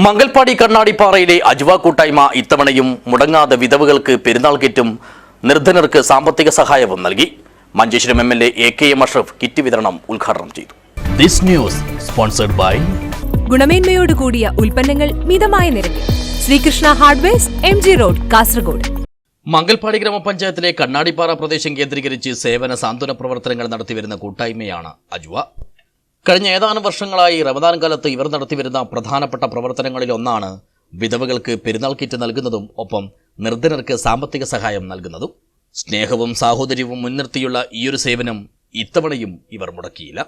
മംഗൽപാടി കണ്ണാടിപ്പാറയിലെ അജ്വ കൂട്ടായ്മ ഇത്തവണയും മുടങ്ങാതെ വിധവകൾക്ക് പെരുന്നാൾ കിറ്റും നിർധനർക്ക് സാമ്പത്തിക സഹായവും നൽകി. Manjeshwaram MLA AKM Ashraf kit വിതരണം ഉദ്ഘാടനം ചെയ്തു. ദിസ് ന്യൂസ് സ്പോൺസർഡ് ബൈ ഗുണമേന്മയോട് കൂടിയ ഉൽപ്പന്നങ്ങൾ മിതമായ നിരക്കിൽ Sreekrishna hardwares MG road Kasaragod. Mangalpady ഗ്രാമപഞ്ചായത്തിലെ കണ്ണാടിപ്പാറ പ്രദേശം കേന്ദ്രീകരിച്ച് സേവന സാന്ത്വന പ്രവർത്തനങ്ങൾ നടത്തിവരുന്ന കൂട്ടായ്മയാണ് അജ്വ. കഴിഞ്ഞ ഏതാനും വർഷങ്ങളായി റമദാൻ കാലത്ത് ഇവർ നടത്തിവരുന്ന പ്രധാനപ്പെട്ട പ്രവർത്തനങ്ങളിലൊന്നാണ് വിധവകൾക്ക് പെരുന്നാൾ കിറ്റ് നൽകുന്നതും ഒപ്പം നിർധനർക്ക് സാമ്പത്തിക സഹായം നൽകുന്നതും. സ്നേഹവും സാഹോദര്യവും മുൻനിർത്തിയുള്ള ഈയൊരു സേവനം ഇത്തവണയും ഇവർ മുടക്കിയില്ല.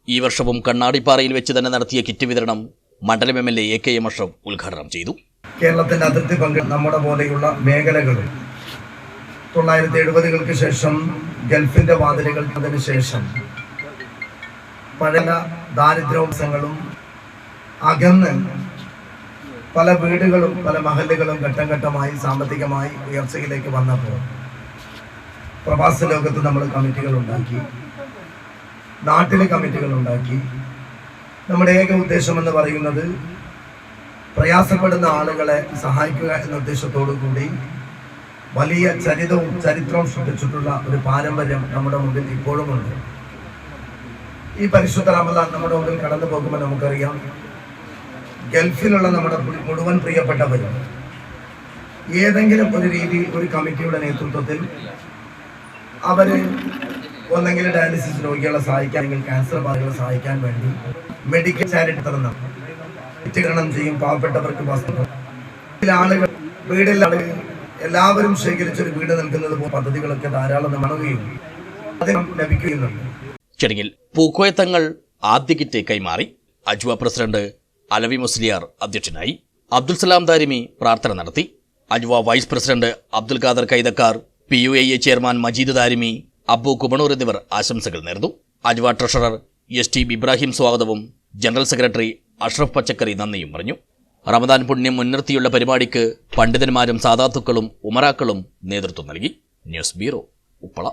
ഈ വർഷവും കണ്ണാടിപ്പാറയിൽ വെച്ച് തന്നെ നടത്തിയ കിറ്റ് വിതരണം മണ്ഡലം MLA AKM അഷ്റഫ് ഉദ്ഘാടനം ചെയ്തു. കേരളത്തിന്റെ അതിർത്തി പങ്ക് നമ്മുടെ പോലെയുള്ള മേഖലകളിൽ 1970-കൾക്ക് ശേഷം ഗൾഫിന്റെ വാതിലുകൾക്ക് ശേഷം പഴയ ദാരിദ്ര്യവംശങ്ങളും അകന്ന് പല വീടുകളും പല മഹല്ലുകളും ഘട്ടം ഘട്ടമായി സാമ്പത്തികമായി ഉയർച്ചയിലേക്ക് വന്നപ്പോൾ പ്രവാസ ലോകത്ത് നമ്മൾ കമ്മിറ്റികൾ ഉണ്ടാക്കി, നാട്ടിലെ കമ്മിറ്റികൾ ഉണ്ടാക്കി. നമ്മുടെ ഏക ഉദ്ദേശം എന്ന് പറയുന്നത് പ്രയാസപ്പെടുന്ന ആളുകളെ സഹായിക്കുക എന്ന ഉദ്ദേശത്തോടു കൂടി വലിയ ചരിത്രവും സൃഷ്ടിച്ചിട്ടുള്ള ഒരു പാരമ്പര്യം നമ്മുടെ മുമ്പിൽ ഇപ്പോഴുമുണ്ട്. ഈ പരിശുദ്ധ റമദാൻ നമ്മുടെ മുമ്പിൽ കടന്നു പോകുമ്പോൾ നമുക്കറിയാം, ഗൾഫിലുള്ള നമ്മുടെ മുഴുവൻ പ്രിയപ്പെട്ടവരും ഏതെങ്കിലും ഒരു രീതി ഒരു കമ്മിറ്റിയുടെ നേതൃത്വത്തിൽ അവർ ഒന്നെങ്കിലും ഡയാലിസിസ് രോഗികളെ സഹായിക്കാൻ, അല്ലെങ്കിൽ ക്യാൻസർ ബാധികളെ സഹായിക്കാൻ വേണ്ടി മെഡിക്കൽ ചാരിറ്റി തരണം വിതരണം ചെയ്യും. പാവപ്പെട്ടവർക്ക് വസ്തുക്കൾ, ആളുകൾ വീടിൽ എല്ലാവരും ശേഖരിച്ചൊരു വീട് നൽകുന്നത് പദ്ധതികളൊക്കെ ധാരാളം കാണുകയും അതിന് ലഭിക്കുന്നുണ്ട്. ചടങ്ങിൽ പൂക്കോയത്തങ്ങൾ ആദ്യ കിറ്റ് കൈമാറി. അജ്വ പ്രസിഡന്റ് അലവി മുസ്ലിയാർ അധ്യക്ഷനായി. അബ്ദുൽ സലാം ദാരിമി പ്രാർത്ഥന നടത്തി. Ajwa vice president Abdul Khader Kaithakkar, PUAA chairman Majeed Darimi, Abu Kumanoor എന്നിവർ ആശംസകൾ നേർന്നു. അജ്വ ട്രഷറർ ST ഇബ്രാഹിം സ്വാഗതവും ജനറൽ സെക്രട്ടറി അഷ്റഫ് പച്ചക്കറി നന്ദിയും പറഞ്ഞു. റമദാൻ പുണ്യം മുൻനിർത്തിയുള്ള പരിപാടിക്ക് പണ്ഡിതന്മാരും സാദാത്തുക്കളും ഉമറാക്കളും നേതൃത്വം നൽകി. News bureau, Uppala.